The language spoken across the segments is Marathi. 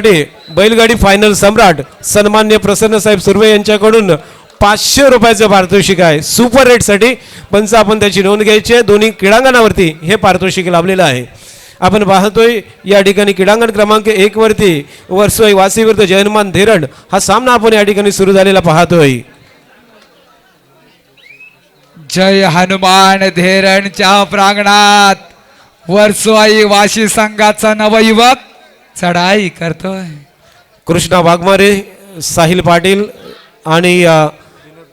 साठी बैलगाडी फायनल सम्राट सन्मान्य प्रसन्न साहेब सुर्वे यांच्याकडून 500 रुपयाचं पारितोषिक आहे. सुपर रेट साठी पंच आपण त्याची नोंद घ्यायची आहे. दोन्ही क्रीडांगणावरती हे पारितोषिक लाभलेलं आहे. आपण पाहतोय या ठिकाणी क्रीडांगण क्रमांक 1 वरती वर्सोई वासी विरुद्ध जय हनुमान धेरड हा सामना आपण या ठिकाणी सुरू झालेला पाहतोय. जय हनुमान धेरणच्या प्रांगणात वर्सोई वाशी संघाचा नवयुवक चढाई करतोय. कृष्णा वाघमारे, साहिल पाटील आणि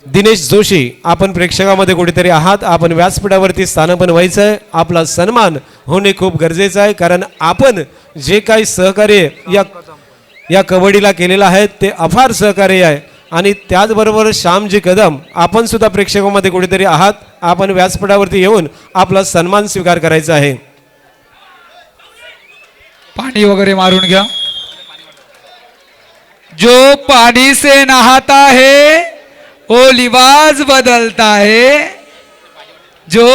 दिनेश जोशी आपण प्रेक्षकामध्ये कुठेतरी आहात. आपण व्यासपीठावरती स्थानपण व्हायचं आहे. आपला सन्मान होणे खूप गरजेचं आहे, कारण आपण जे काही सहकार्य या कबड्डीला केलेलं आहे ते अफार सहकार्य आहे. आणि त्याचबरोबर श्यामजी कदम आपण सुद्धा प्रेक्षकामध्ये कुठेतरी आहात. आपण व्यासपीठावरती येऊन आपला सन्मान स्वीकार करायचा आहे. पानी वगैरह मारून घ्या. जो पानी से नहाता है वो लिबास बदलता है. जो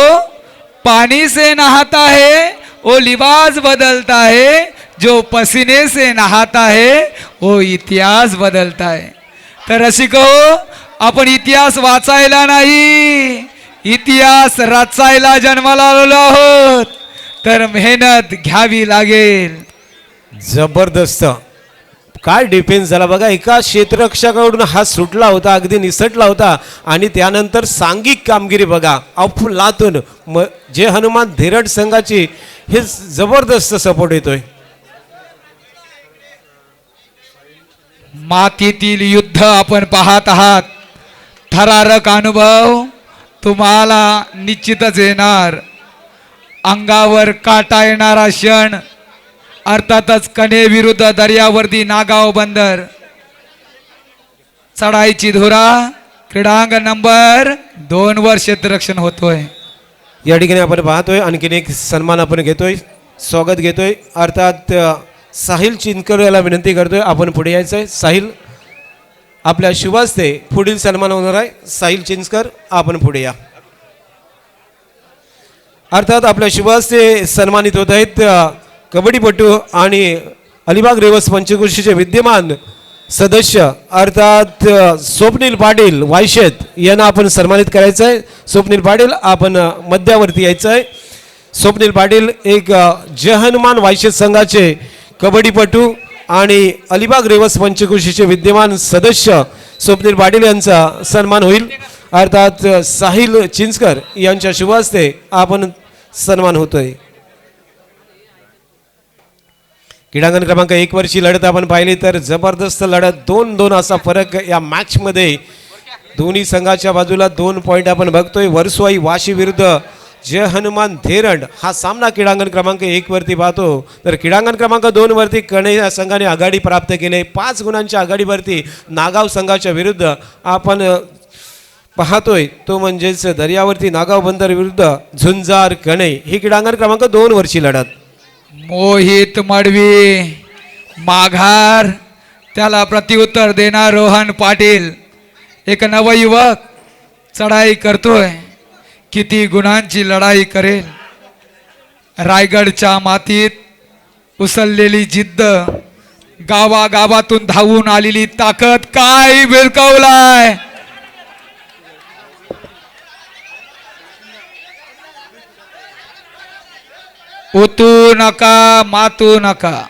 पानी से नहाता है वो लिबास बदलता है. जो पसीने से नहाता है वो इतिहास बदलता है. तर रसिको, आपण इतिहास वाचायला नाही, इतिहास रचायला जन्माला आलेलो आहोत. तर मेहनत घ्यावी लागेल. जबरदस्त काय डिफेन्स झाला बघा. एका क्षेत्ररक्षकाकडून हा सुटला होता, अगदी निसटला होता आणि त्यानंतर सांघिक कामगिरी बघा अफलातून. जे हनुमान धेरड संघाची हे जबरदस्त सपोर्ट येतोय. मातीतील युद्ध आपण पाहत आहात. थरारक अनुभव तुम्हाला निश्चितच येणार. अंगावर काटा येणारा क्षण अर्थातच कणे विरुद्ध दर्यावर्दी नागाव बंदर. चढाईची धुरा क्रीडांगण नंबर 2 वर क्षेत्ररक्षण होतोय. या ठिकाणी आपण पाहतोय आणखीन एक सन्मान आपण घेतोय, स्वागत घेतोय. अर्थात साहिल चिंचकर याला विनंती करतोय आपण पुढे यायचं आहे. साहिल, आपल्या शुभ हस्ते पुढील सन्मान होणार आहे. साहिल चिंचकर आपण पुढे या. अर्थात आपल्या शुभ हस्ते सन्मानित होत आहेत कबड्डीपटू आणि अलिबाग रेवस पंचक्रोशीचे विद्यमान सदस्य अर्थात स्वप्नील पाटील वायशेत यांना आपण सन्मानित करायचं आहे. स्वप्नील पाटील आपण मध्यावरती यायचं आहे. स्वप्नील पाटील एक जय हनुमान वायशेत संघाचे कबड्डीपटू आणि अलिबाग रेवस पंचक्रोशीचे विद्यमान सदस्य स्वप्नील पाटील यांचा सन्मान होईल. अर्थात साहिल चिंचकर यांच्या शुभ हस्ते आपण सन्मान होतोय. क्रीडांगण क्रमांक 1 वरची लढत आपण पाहिली तर जबरदस्त लढत 2-2 असा फरक या मॅच मध्ये. दोन्ही संघाच्या बाजूला 2 पॉईंट आपण बघतोय. वर्सोई वाशी विरुद्ध जय हनुमान धेरड हा सामना क्रीडांगण क्रमांक 1 वरती पाहतो. तर क्रीडांगण क्रमांक 2 वरती कणे या संघाने आघाडी प्राप्त केली. 5 गुणांच्या आघाडीवरती नागाव संघाच्या विरुद्ध आपण पाहतोय तो म्हणजेच दर्यावर्ती नागाव बंदर विरुद्ध झुंजार कणे ही क्रीडांगण क्रमांक 2 वरची लढत. मोहित मडवी माघार, त्याला प्रत्युत्तर देणार रोहन पाटील. एक नवयुवक चढाई करतोय. किती गुणांची लढाई करेल. रायगडच्या मातीत उसळलेली जिद्द, गावागावातून धावून आलेली ताकद काय बिलकवलाय. ओतू नका, मातू नका,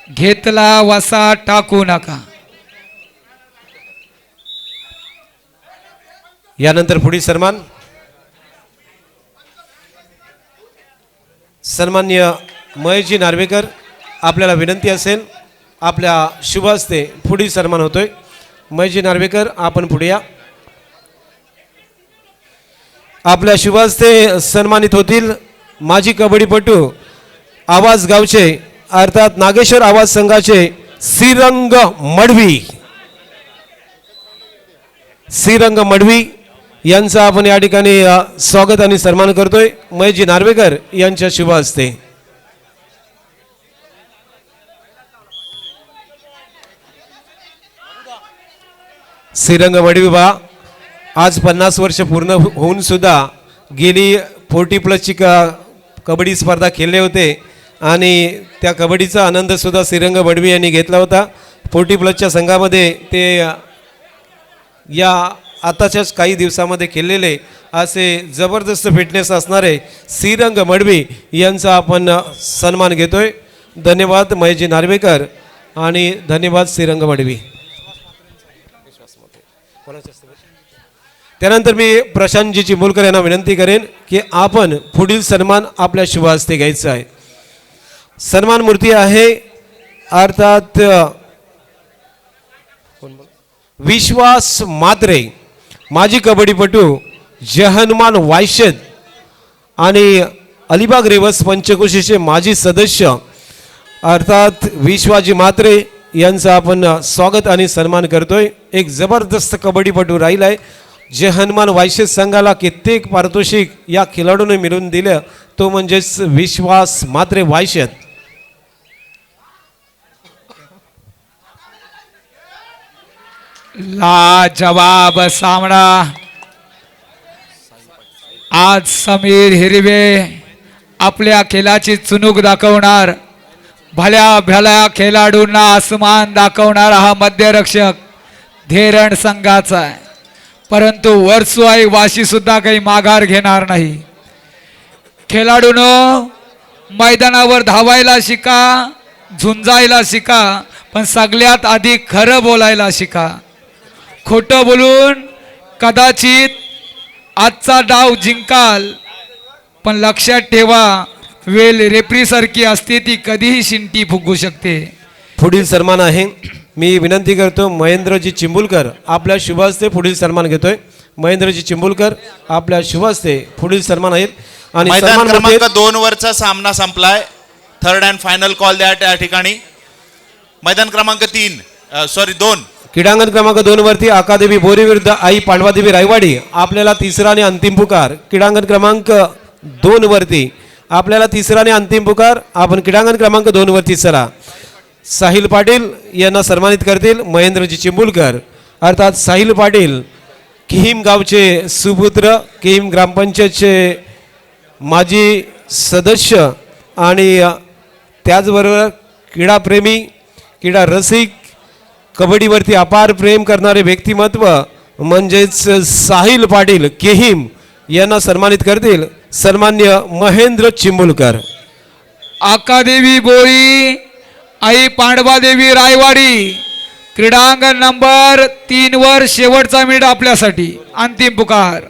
घेतला वसा टाकू नका. यानंतर पुढील सन्मान्य महेशजी नार्वेकर, आपल्याला विनंती असेल आपल्या शुभ हस्ते पुढील सन्मान होतोय. महेशजी नार्वेकर आपण पुढे या. आपल्या शुभ हस्ते सन्मानित होतील माजी कबड्डीपटू आवाज गावचे अर्थात नागेश्वर आवाज संघाचे श्रीरंग मडवी. श्रीरंग मडवी यांचा आपण या ठिकाणी स्वागत आणि सन्मान करतोय महेशजी नार्वेकर यांच्या शुभ हस्ते. श्रीरंग मडवी बा आज 50 वर्ष पूर्ण होऊन सुद्धा गेली 40+ ची कबड्डी स्पर्धा खेळले होते आणि त्या कबड्डीचा आनंद सुद्धा श्रीरंग बडवी यांनी घेतला होता. 40 प्लसच्या संघामध्ये ते या आताच्याच काही दिवसामध्ये केलेले असे जबरदस्त फिटनेस असणारे श्रीरंग मडवी यांचा आपण सन्मान घेतोय. धन्यवाद महेशजी नार्वेकर आणि धन्यवाद श्रीरंग मडवी. त्यानंतर मी प्रशांतजी चिंबोलकर यांना विनंती करेन की आपण पुढील सन्मान आपल्या शुभ हस्ते घ्यायचा आहे. सन्मान मूर्ती आहे अर्थात विश्वास मात्रे माजी कबड्डीपटू जय हनुमान वायशद आणि अलिबाग रेवस पंचक्रोशीचे माजी सदस्य अर्थात विश्वाजी मात्रे यांचा आपण स्वागत आणि सन्मान करतोय. एक जबरदस्त कबड्डीपटू राहिला आहे. जय हनुमान वायशद संघाला कित्येक पारितोषिक या खेळाडूने मिळवून दिलं, तो म्हणजेच विश्वास मात्रे वायशद. लाजवाब सामना आज समीर हिरवे आपल्या खेळाची चुणूक दाखवणार. भल्या भल्या खेळाडूंना आसमान दाखवणारा हा मध्यरक्षक धेरण संघाचा आहे. परंतु वर्सोई वाशी सुद्धा काही माघार घेणार नाही. खेळाडूंनो मैदानावर धावायला शिका, झुंजायला शिका, पण सगळ्यात आधी खरं बोलायला शिका. खोटं बोलून कदाचित आजचा डाव जिंकाल, पण लक्षात ठेवा वेल रेफरीसारखी असते ती कधीही शिंटी फुगू शकते. पुढील सन्मान आहे. मी विनंती करतो महेंद्रजी चिंबुलकर आपल्या शुभ हस्ते पुढील सन्मान घेतोय. महेंद्रजी चिंबुलकर आपल्या शुभ हस्ते पुढील सन्मान आहेत. आणि मैदान सन्मान क्रमांक 2 वरचा सामना संपलाय. थर्ड अँड फायनल कॉल द्या त्या ठिकाणी. मैदान क्रमांक 2 क्रीडांगण क्रमांक 2 वरती आकादेवी बोरी विरुद्ध आई पांडवादेवी रायवाडी. आपल्याला तिसरा आणि अंतिम पुकार. क्रीडांगण क्रमांक 2 वरती आपल्याला तिसरा आणि अंतिम पुकार. आपण क्रीडांगण क्रमांक 2 वरती चला. साहिल पाटील यांना सन्मानित करतील महेंद्रजी चिंबुलकर. अर्थात साहिल पाटील किहीम गावचे सुपुत्र, किहीम ग्रामपंचायतचे माजी सदस्य आणि त्याचबरोबर क्रीडाप्रेमी, क्रीडा रसिक, कबड्डीवरती अपार प्रेम करणारे व्यक्तिमत्व म्हणजेच साहिल पाटील किहीम यांना सन्मानित करतील सन्मान्य महेंद्र चिंबुलकर. आकादेवी बोरी आई पांडवादेवी रायवाडी क्रीडांगण नंबर 3 वर शेवटचा मिनिट आपल्यासाठी अंतिम पुकार.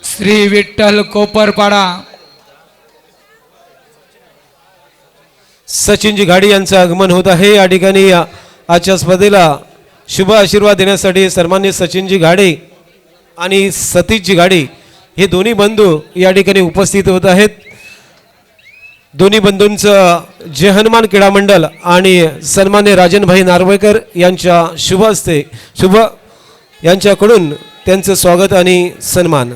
श्री विठ्ठल कोपरपाडा सचिनजी घाडी यांचं आगमन होत आहे. या ठिकाणी आजच्या स्पर्धेला शुभ आशीर्वाद देण्यासाठी सन्मान्य सचिनजी घाडी आणि सतीशजी घाडी हे दोन्ही बंधू या ठिकाणी उपस्थित होत आहेत. दोन्ही बंधूंचं जय हनुमान क्रीडा मंडळ आणि सन्मान्य राजनभाई नार्वेकर यांच्या शुभ हस्ते यांच्याकडून त्यांचं स्वागत आणि सन्मान.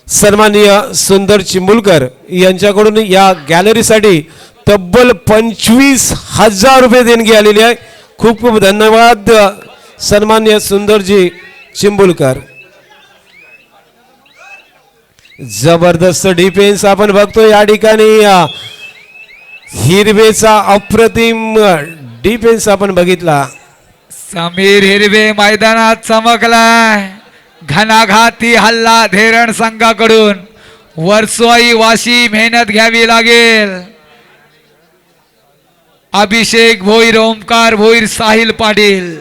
सन्माननीय सुंदर चिंबुलकर यांच्याकडून या गॅलरीसाठी तब्बल 25,000 रुपये देणगी आलेली आहे. खूप खूप धन्यवाद सन्माननीय सुंदरजी चिंबुलकर. जबरदस्त डिफेन्स आपण बघतो या ठिकाणी. हिरवेचा अप्रतिम डिफेन्स आपण बघितला. समीर हिरवे मैदानात चमकलाय. घणाघाती हल्ला धेरण संघाकडून. वर्सोई वाशी मेहनत घ्यावी लागेल. अभिषेक भोईर, ओमकार भोईर, साहिल पाटील.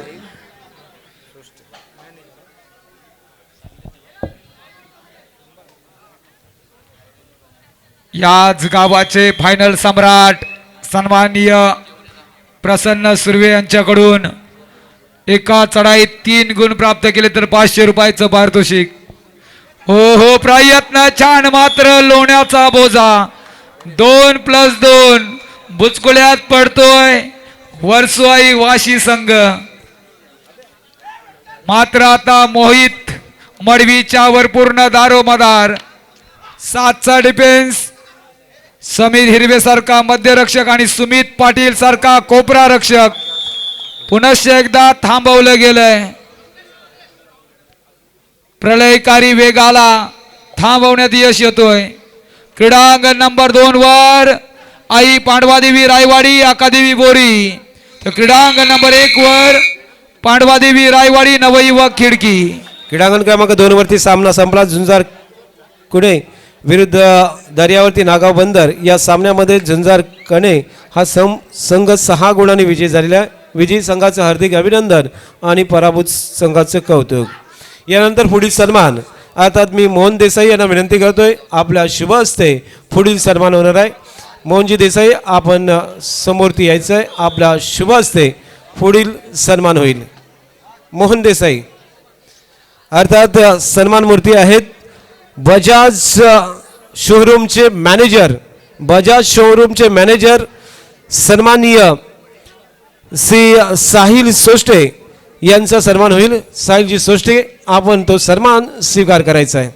याच गावाचे फायनल सम्राट सन्माननीय प्रसन्न सुर्वे यांच्याकडून एका चढाईत 3 गुण प्राप्त केले तर 500 रुपयाचं पारितोषिक. हो प्रयत्न छान, मात्र लोण्याचा बोजा 2+2 बुचकुल्यात पडतोय वर्सोई वाशी संघ. मात्र आता मोहित मडवीच्या वर पूर्ण दारोमदार. 7चा डिफेन्स समीर हिरवे सारखा मध्यरक्षक आणि सुमित पाटील सारखा कोपरा रक्षक. पुनश्च एकदा थांबवलं गेलंय. प्रलयकारी वेगाला थांबवण्यात यश येतोय. क्रीडांगण नंबर 2 वर आई पांडवादेवी रायवाडी अकादेवी बोरी. तर क्रीडांगण नंबर 1 वर पांडवादेवी रायवाडी नवयुवक खिडकी. क्रीडांगण क्रमांक 2 वरती सामना संपला. झुंजार कुणे विरुद्ध दर्यावरती नागाव बंदर या सामन्यामध्ये झुंजार कणे हा संघ 6 गुणांनी विजयी झालेला आहे. विजयी संघाचं हार्दिक अभिनंदन आणि पराभूत संघाचं कौतुक. यानंतर पुढील सन्मान अर्थात मी मोहन देसाई यांना विनंती करतोय आपल्या शुभ हस्ते पुढील सन्मान होणार आहे. मोहनजी देसाई आपण समोरती यायचं आहे. आपल्या शुभ हस्ते पुढील सन्मान होईल. मोहन देसाई अर्थात सन्मान मूर्ती आहेत बजाज शोरूमचे मॅनेजर. बजाज शोरूमचे मॅनेजर सन्माननीय श्री साहिल सोष्टे यांचा सन्मान होईल. साहिलजी सोष्टे आपण तो सन्मान स्वीकार करायचा आहे.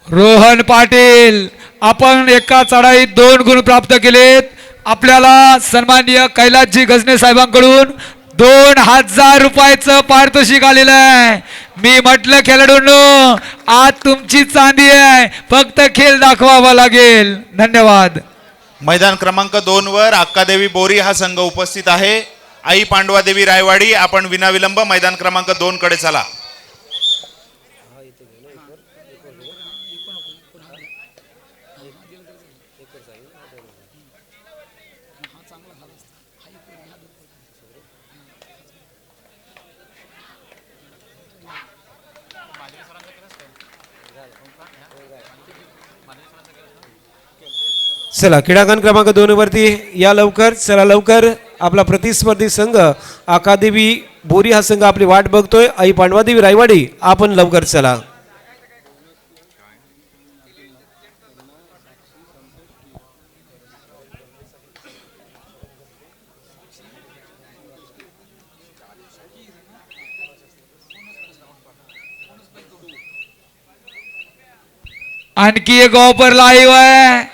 रोहन पाटील आपण एका चढाईत 2 गुण प्राप्त केलेत. आपल्याला सन्माननीय कैलासजी गजने साहेबांकडून 2000 रुपयाचं पारितोषिक आलेलं आहे. मी म्हटलं खेळाडूंनो आज तुमची चांदी आहे फक्त खेळ दाखवावा लागेल. धन्यवाद. मैदान क्रमांक 2 वर अक्कादेवी बोरी हा संघ उपस्थित आहे. आई पांडवादेवी रायवाडी आपण विनाविलंब मैदान क्रमांक 2 कडे चला. चला क्रीडांगण क्रमांक 2 वरती या लवकर. चला लवकर. आपला प्रतिस्पर्धी संघ अकादेवी बोरी हा संघ आपली वाट बघतोय. आई पांडवादेवी रायवाडी आपण लवकर चला. आणखी एक ऑफर लाईव्ह आहे.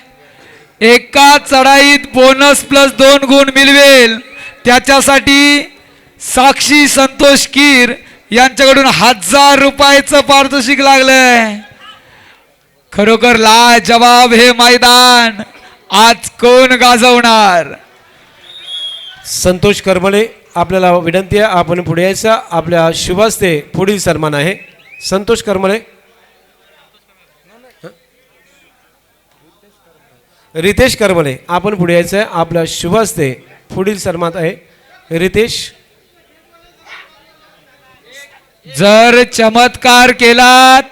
एका चढाईत बोनस+2 गुण मिळवेल त्याच्यासाठी साक्षी संतोष कीर यांच्याकडून 1000 रुपयाचं पारितोषिक लागलंय. खरोखर लाजवाब हे मैदान. आज कोण गाजवणार. संतोष करमळे आपल्याला विनंती आहे आपण पुढे यायचं. आपल्या शुभ हस्ते पुढील सन्मान आहे. संतोष करमळे. रितेश करमले आपण पुढे यायचं आहे. आपल्या शुभ हस्ते पुढील सन्मान आहे. रितेश जर चमत्कार केलात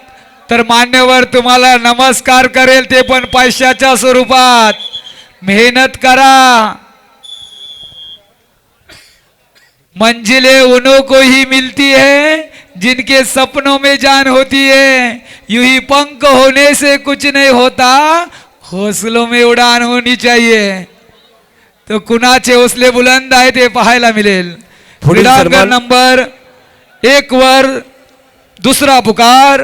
तर मान्यवर तुम्हाला नमस्कार करेल ते पण पैशाच्या स्वरूपात. मेहनत करा. मंजिलें उन्हों को ही मिलती है जिनके सपनों में जान होती है. यूं ही पंख होने से कुछ नहीं होता हौसलों में उड़ान होनी चाहिए. तो कुणाचे हौसले बुलंद आहे ते पाहायला मिळेल. क्रीडांगण नंबर 1 वर दुसरा पुकार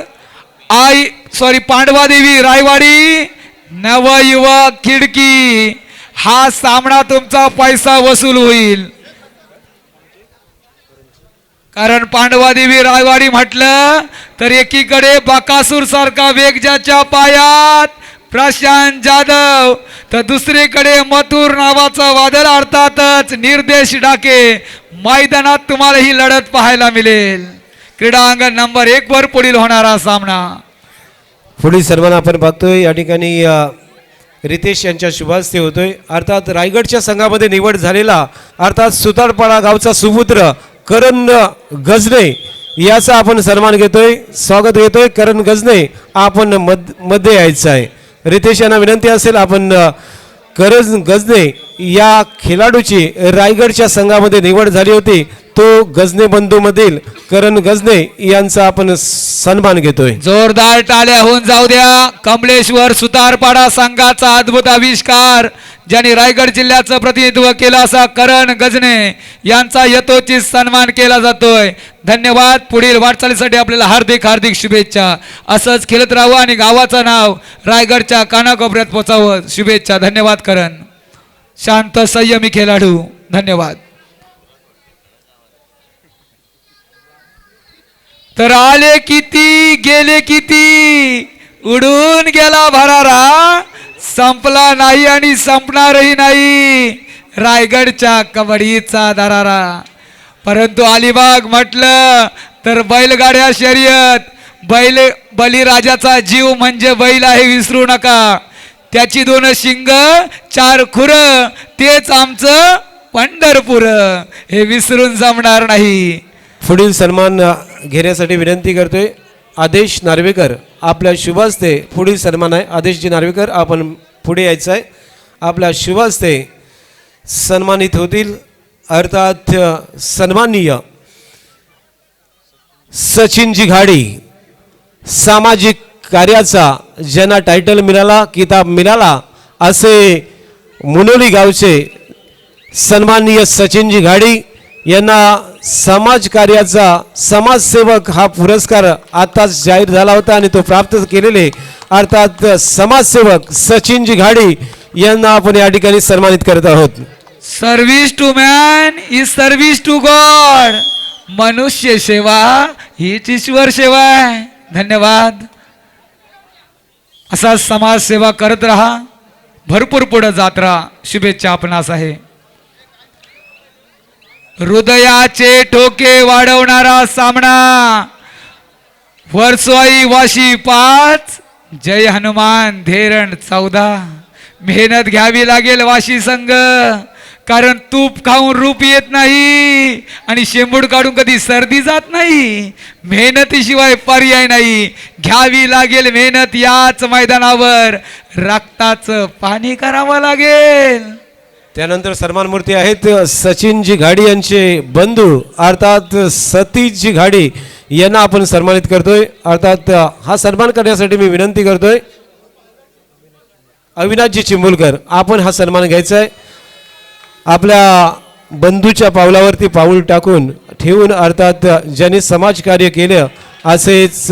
पांडवादेवी रायवाडी नवयुवक खिडकी. हा सामना तुमचा पैसा वसूल होईल. कारण पांडवादेवी रायवाडी म्हटलं तर एकीकडे बकासूर सारखा वेग ज्याच्या पायात प्रशांत जाधव तर दुसरीकडे मथुर नावाचा वादळ अर्थातच निर्देश डाके. मैदानात तुम्हाला ही लढत पाहायला मिळेल. क्रीडांगण नंबर 1 वर पुढील होणारा सामना. पुढील सन्मान आपण बघतोय या ठिकाणी रितेश यांच्या शुभ हस्ते होतोय. अर्थात रायगडच्या संघामध्ये निवड झालेला अर्थात सुतारपाडा गावचा सुपुत्र करण गजने याचा आपण सन्मान घेतोय. स्वागत घेतोय. करण गजने आपण मध्ये यायचं आहे. रितेश यांना विनंती असेल आपण करण गजने या खेळाडूची रायगडच्या संघामध्ये निवड झाली होती दत्तू गजने बंधू मधील करण गजने यांचा आपण सन्मान घेतोय. जोरदार टाळ्या होऊन जाऊ द्या. कमलेश्वर सुतारपाडा संघाचा अद्भुत आविष्कार ज्यांनी रायगड जिल्ह्याचं प्रतिनिधित्व केलं असा करण गजने यांचा यथोचित सन्मान केला जातोय. धन्यवाद. पुढील वाटचालीसाठी आपल्याला हार्दिक हार्दिक शुभेच्छा. असंच खेळत राहावं आणि गावाचं नाव रायगडच्या कानाकोपऱ्यात पोचावं. शुभेच्छा. धन्यवाद करण. शांत संयमी खेळाडू. धन्यवाद. तर आले किती गेले किती, उडून गेला भरारा, संपला नाही आणि संपणारही नाही रायगडच्या कबड्डीचा दरारा. परंतु अलिबाग म्हटलं तर बैलगाड्या शर्यत, बलिराजाचा जीव म्हणजे बैल आहे, विसरू नका. त्याची 2 शिंग 4 खुर, तेच आमचं पंढरपूर, हे विसरून जमणार नाही. पुढील सन्मान घेण्यासाठी विनंती करतोय आदेश नार्वेकर. आपल्या शुभ हस्ते पुढील सन्मान आहे. आदेशजी नार्वेकर आपण पुढे यायचं आहे. आपल्या शुभ हस्ते सन्मानित होतील. अर्थात सन्माननीय सचिनजी घाडी, सामाजिक कार्याचा ज्यांना टायटल मिळाला, किताब मिळाला, असे मुनोली गावचे सन्माननीय सचिनजी घाडी यांना समाज कार्याचा समाजसेवक हा पुरस्कार आताच जाहीर झाला होता आणि तो प्राप्त केलेले अर्थात समाजसेवक सचिनजी घाडी यांना आपण या ठिकाणी सन्मानित करत आहोत. Service to man is service to God. मनुष्य सेवा हीच ईश्वर सेवा आहे. धन्यवाद. असा समाजसेवा करत राहा, भरपूर पुढे जात राहा. शुभेच्छा आपणास आहे. हृदयाचे ठोके वाढवणारा सामना, वर्सोई वाशी 5, जय हनुमान धेरण 14. मेहनत घ्यावी लागेल वाशी संघ, कारण तूप खाऊन रूप येत नाही आणि शेंबूड काढून कधी सर्दी जात नाही. मेहनतीशिवाय पर्याय नाही. घ्यावी लागेल मेहनत. याच मैदानावर रक्ताचं पाणी करावं लागेल. त्यानंतर सन्मान मूर्ती आहेत सचिनजी घाडी यांचे बंधू अर्थात सतीशजी घाडी यांना आपण सन्मानित करतोय. अर्थात हा सन्मान करण्यासाठी मी विनंती करतोय अविनाशजी चिंबुलकर, आपण हा सन्मान घ्यायचा आहे. आपल्या बंधूच्या पावलावरती पाऊल टाकून ठेवून अर्थात ज्यांनी समाजकार्य केलं असेच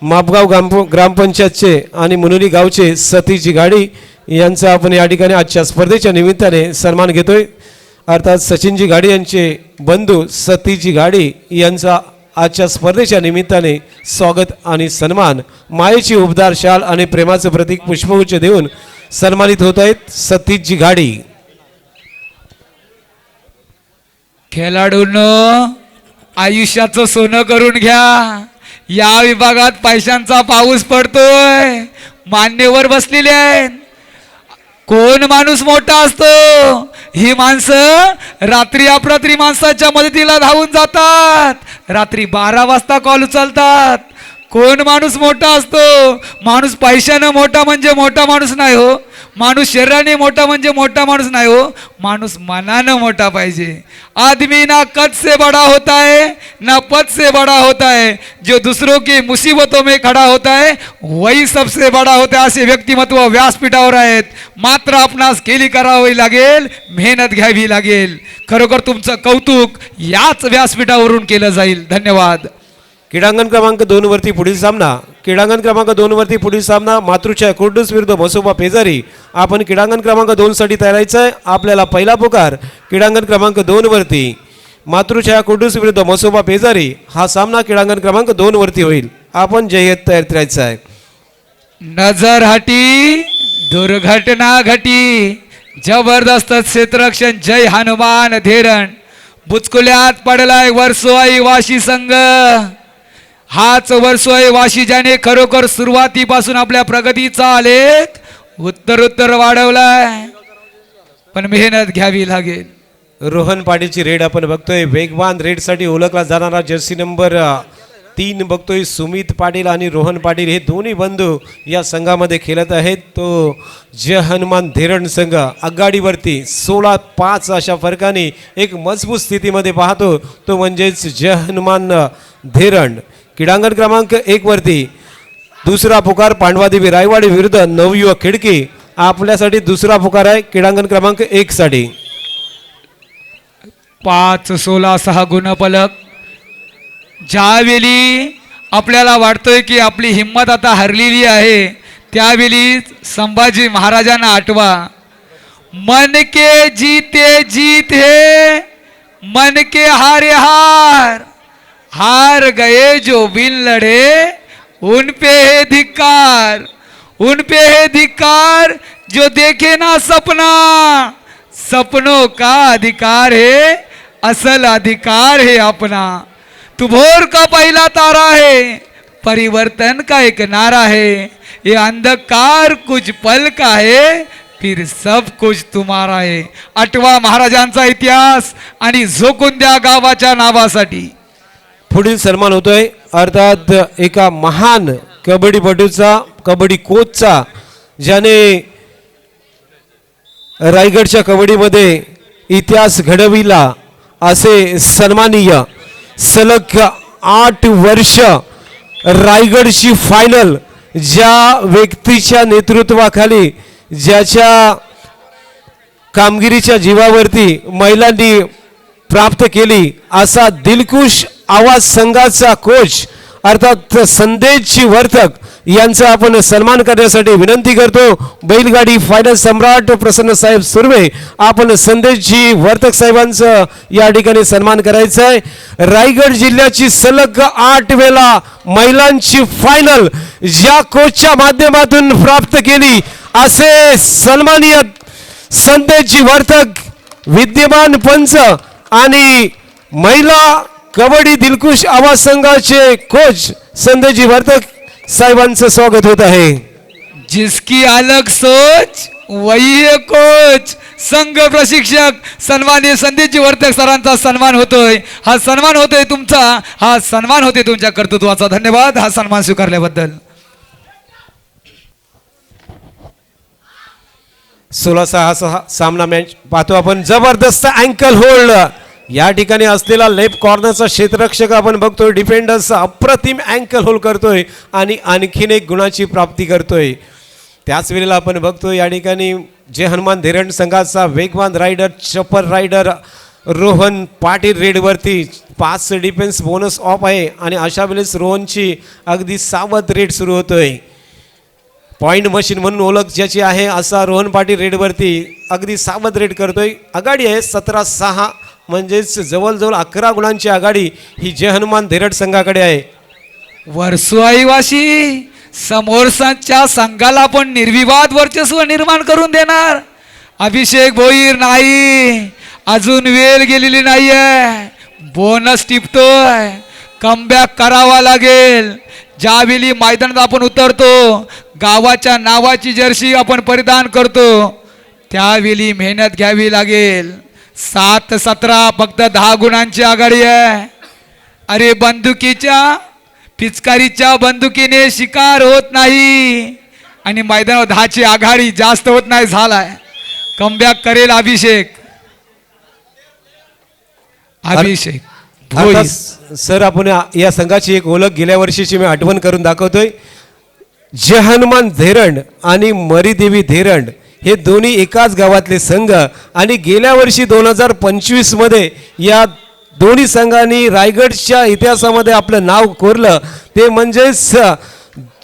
मापगाव ग्रामपंचायतचे आणि मुनोली गावचे सतीशजी घाडी यांचा आपण या ठिकाणी आजच्या स्पर्धेच्या निमित्ताने सन्मान घेतोय. अर्थात सचिनजी घाडी यांचे बंधू सतीशजी घाडी यांचा आजच्या स्पर्धेच्या निमित्ताने स्वागत आणि सन्मान. मायेची उबदार शाल आणि प्रेमाचं प्रतीक पुष्पगुच्छ देऊन सन्मानित होत आहेत सतीशजी घाडी. खेळाडूंनो, आयुष्याचं सोनं करून घ्या. या विभागात पैशांचा पाऊस पडतोय. मान्यवर बसलेले आहेत. कोण माणूस मोठा असतो? ही माणसं रात्री अपरात्री माणसाच्या मदतीला धावून जातात. रात्री 12 वाजता कॉल उचलतात. कोण माणूस मोठा असतो? माणूस पैशानं मोठा म्हणजे मोठा माणूस नाही हो. माणूस शरीराने मोठा म्हणजे मोठा माणूस नाही हो. माणूस मनानं मोठा पाहिजे. आदमी ना कद से बड़ा होता है ना पद से बड़ा होता है, जो दूसरों की मुसीबतों में खड़ा होता है वही सबसे बड़ा होता है. असे व्यक्तिमत्व व्यासपीठावर आहेत. मात्र आपणास केली करावी लागेल, मेहनत घ्यावी लागेल. खरोखर तुमचं कौतुक याच व्यासपीठावरून केलं जाईल. धन्यवाद. क्रीडांगण क्रमांक 2 वरती पुढील सामना. क्रीडांगण क्रमांक 2 वरती पुढील सामना मातृछाया कुर्डूस विरुद्ध मसोबा पेजारी. आपण क्रीडांगण क्रमांक 2 साठी तयारायचं आहे. आपल्याला पहिला पुकार क्रीडांगण क्रमांक 2 वरती मातृछाया कुर्डूस विरुद्ध मसोबा पेजारी हा सामना क्रीडांगण क्रमांक 2 वरती होईल. आपण जय्यत तयार करायचं आहे. नजर हटी दुर्घटना घटी. जबरदस्त क्षेत्ररक्षण. जय हनुमान धेरण. बुचकुल्यात पडलाय वर्सोई वाशी संघ. हाच वर्सोई वाशी ज्याने खरोखर सुरुवातीपासून आपल्या प्रगतीचा आलेख उत्तरोत्तर वाढवलाय, पण मेहनत घ्यावी लागेल. रोहन पाटीलची रेड आपण बघतोय. वेगवान रेडसाठी ओळखला जाणारा जर्सी नंबर 3 बघतोय सुमित पाटील आणि रोहन पाटील हे दोन्ही बंधू या संघामध्ये खेळत आहेत. तो जय हनुमान धेरण संघ आघाडीवरती 16-5 अशा फरकाने एक मजबूत स्थितीमध्ये पाहतो. तो म्हणजेच जय हनुमान धेरण. क्रीडांगण क्रमांक 1 वरती दुसरा पुकार पांडवादेवी रायवाडी विरुद्ध नवयुवक खिडकी. आपल्यासाठी दुसरा पुकार आहे क्रीडांगण क्रमांक 1 साठी. 5-16-6 गुणफलक. ज्यावेळी आपल्याला वाटतोय की आपली हिंमत आता हरलेली आहे त्यावेळी संभाजी महाराजांना आठवा. मन के जीते जीत है, मन के हारे हार, हार गए जो बिन लड़े उन पे है धिक्कार, उन पे है धिक्कार जो देखे ना सपना, सपनों का अधिकार है, असल अधिकार है अपना. तू भोर का पहला तारा है, परिवर्तन का एक नारा है, ये अंधकार कुछ पल का है, फिर सब कुछ तुम्हारा है. आठवा महाराजांचा इतिहास आणि झोकून द्या गावाच्या नावासाठी. पुढील सन्मान होतोय अर्थात एका महान कबड्डीपटूचा, कबड्डी कोचचा, ज्याने रायगडच्या कबड्डीमध्ये इतिहास घडविला असे सन्माननीय. सलग 8 वर्ष रायगडची फायनल ज्या व्यक्तीच्या नेतृत्वाखाली, ज्याच्या कामगिरीच्या जीवावरती महिलांनी प्राप्त केली असा दिलखुश आवाज संघाचा कोच अर्थात संदेशजी वर्तक यांचा आपण सन्मान करण्यासाठी विनंती करतो. बैलगाडी फायनल सम्राट प्रसन्न साहेब सुर्वे, आपण संदेशजी वर्तक साहेबांचं या ठिकाणी सन्मान करायचं आहे. रायगड जिल्ह्याची सलग 8 वेळा महिलांची फायनल ज्या कोचच्या माध्यमातून प्राप्त केली असे सन्माननीय संदेशजी वर्तक, विद्यमान पंच आणि महिला कबड्डी दिलखुश आवाज संघाचे कोच संदेशजी वर्तक साहेबांचं स्वागत होत आहे. जिसकी अलग सोच वही है कोच. संघ प्रशिक्षक सन्माननीय संदेशजी वर्तक सरांचा सन्मान होतोय. हा सन्मान होतोय तुमचा, हा सन्मान होते तुमच्या कर्तृत्वाचा. धन्यवाद हा सन्मान स्वीकारल्याबद्दल. 16-6 सामना मॅच पाहतो आपण. जबरदस्त अँकल होल्ड या ठिकाणी असलेला लेफ्ट कॉर्नरचा क्षेत्ररक्षक आपण बघतोय. डिफेंडर्स अप्रतिम अँकल होल्ड करतोय आणि आणखीन एक गुणाची प्राप्ती करतोय. त्याच वेळेला आपण बघतोय या ठिकाणी जय हनुमान धेरण संघाचा वेगवान रायडर, चपर रायडर रोहन पाटील रेडवरती 5 डिफेन्स बोनस ऑफ आहे आणि अशा वेळेस रोहनची अगदी सावध रेड सुरू होतोय. पॉईंट मशीन म्हणून ओळख ज्याची आहे असा रोहन पाटील रेडवरती अगदी सावध रेड करतोय. आघाडी आहे 17-6 म्हणजेच जवळजवळ 11 गुणांची आघाडी ही जय हनुमान धेरड संघाकडे आहे. वर्सुआईवासी समोरच्या संघाला पण निर्विवाद वर्चस्व निर्माण करून देणार. अभिषेक भोईर नाही, अजून वेळ गेलेली नाहीये. बोनस टिपतोय, कमबॅक करावा लागेल. ज्यावेळी मैदानात आपण उतरतो, गावाच्या नावाची जर्सी आपण परिधान करतो, त्यावेळी मेहनत घ्यावी लागेल. 7-17 फक्त 10 गुणांची आघाडी आहे. अरे बंदुकीच्या पिचकारीच्या बंदुकीने शिकार होत नाही आणि मैदानावर 10ची आघाडी जास्त होत नाही झालाय. कमबॅक करेल अभिषेक. अभिषेक आता सर आपण या संघाची एक ओळख गेल्या वर्षीची मी आठवण करून दाखवतोय. जय हनुमान धेरण आणि मरीदेवी धेरण हे दोन्ही एकाच गावातले संघ आणि गेल्या वर्षी 2025 मध्ये या दोन्ही संघांनी रायगडच्या इतिहासामध्ये आपलं नाव कोरलं. ते म्हणजेच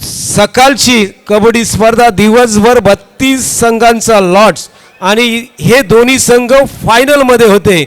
सकाळची कबड्डी स्पर्धा दिवसभर 32 संघांचा लॉट्स आणि हे दोन्ही संघ फायनलमध्ये होते.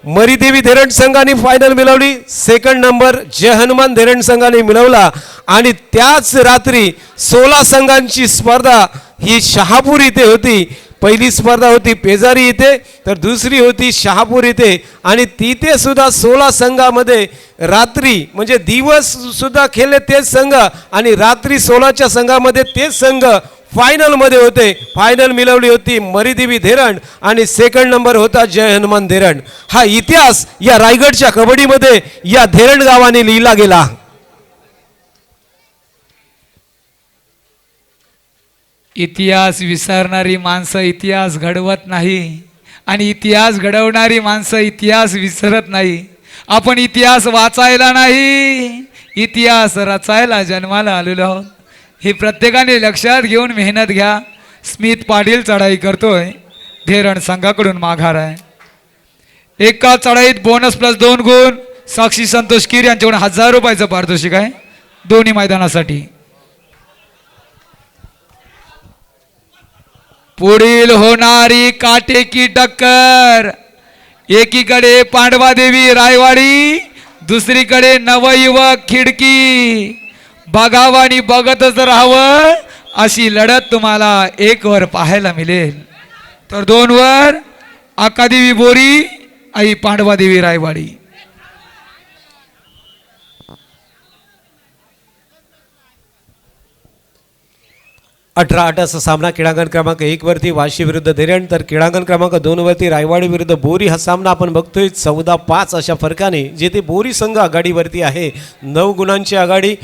मरीदेवी धेरण संघाने फायनल मिळवली, सेकंड नंबर जय हनुमान धेरण संघाने मिळवला आणि त्याच रात्री 16 संघांची स्पर्धा ही शहापूर इथे होती. पहिली स्पर्धा होती पेजारी इथे, तर दुसरी होती शहापूर इथे आणि तिथे सुद्धा 16 संघामध्ये रात्री म्हणजे दिवस सुद्धा खेळले तेच संघ आणि रात्री 16च्या संघामध्ये तेच संघ फायनल मध्ये होते. फायनल मिळवली होती मरीदेवी धेरण आणि सेकंड नंबर होता जय हनुमान धेरण. हा इतिहास या रायगडच्या कबड्डीमध्ये या धेरण गावाने लिहिला गेला. इतिहास विसरणारी माणसं इतिहास घडवत नाही आणि इतिहास घडवणारी माणसं इतिहास विसरत नाही. आपण इतिहास वाचायला नाही, इतिहास रचायला जन्माला आलेलो आहोत. हे प्रत्येकाने लक्षात घेऊन मेहनत घ्या. स्मित पाटील चढाई करतोय, धेरण संघाकडून माघार आहे. एका चढाईत बोनस प्लस 2 गुण. साक्षी संतोष कीर यांच्याकडून 1000 रुपयाचं पारितोषिक आहे दोन्ही मैदानासाठी. पुढील होणारी काटेकी टक्कर. एकीकडे पांडवादेवी रायवाडी, दुसरीकडे नवयुवक खिडकी. बघावं आणि बघतच राहावं अशी लढत तुम्हाला 1 वर पाहायला मिळेल. तर 2 वर अक्कादेवी बोरी, आई पांडवादेवी रायवाडी. 18-8 असा सामना क्रीडांगण क्रमांक 1 वरती वाशी विरुद्ध धैर्यण, तर क्रीडांगण क्रमांक 2 वरती रायवाडी विरुद्ध बोरी हा सामना आपण बघतोय. 14-5 अशा फरकाने जेथे बोरी संघ आघाडीवरती आहे, 9 गुणांची आघाडी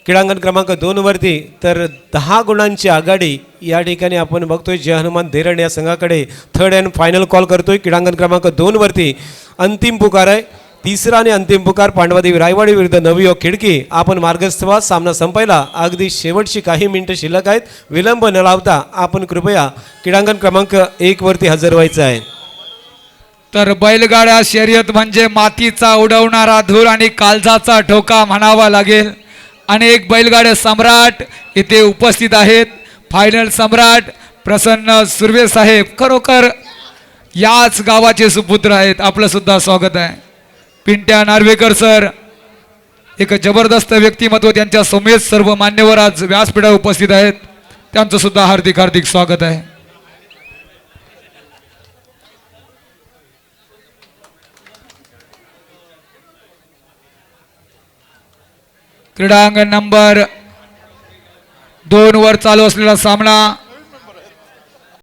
क्रीडांगण क्रमांक 2 वरती, तर 10 गुणांची आघाडी या ठिकाणी आपण बघतोय. जय हनुमान धैर्यण या संघाकडे थर्ड अँड फायनल कॉल करतोय. क्रीडांगण क्रमांक 2 वरती अंतिम पुकार आहे, तिसरा आणि अंतिम पुकार पांडवादेवी रायवाडी विरुद्ध नवयुवक खिडकी. आपण मार्गस्थ व्हा, सामना संपायला अगदी शेवटची काही मिनिटं शिल्लक आहेत. विलंब न लावता आपण कृपया क्रीडांगण क्रमांक 1 वरती हजर व्हायचं आहे. तर बैलगाड्या शर्यत म्हणजे मातीचा उडवणारा धूर आणि काळजाचा ठोका म्हणावा लागेल. अनेक बैलगाड्या सम्राट इथे उपस्थित आहेत. फायनल सम्राट प्रसन्न सुर्वे साहेब खरोखर याच गावाचे सुपुत्र आहेत. आपलं सुद्धा स्वागत आहे. पिंट्या नार्वेकर सर, एक जबरदस्त व्यक्तिमत्व, त्यांच्या समेत सर्व मान्यवर आज व्यासपीठावर उपस्थित आहेत. त्यांचं सुद्धा हार्दिक हार्दिक स्वागत आहे. क्रीडांगण नंबर 2 वर चालू असलेला सामना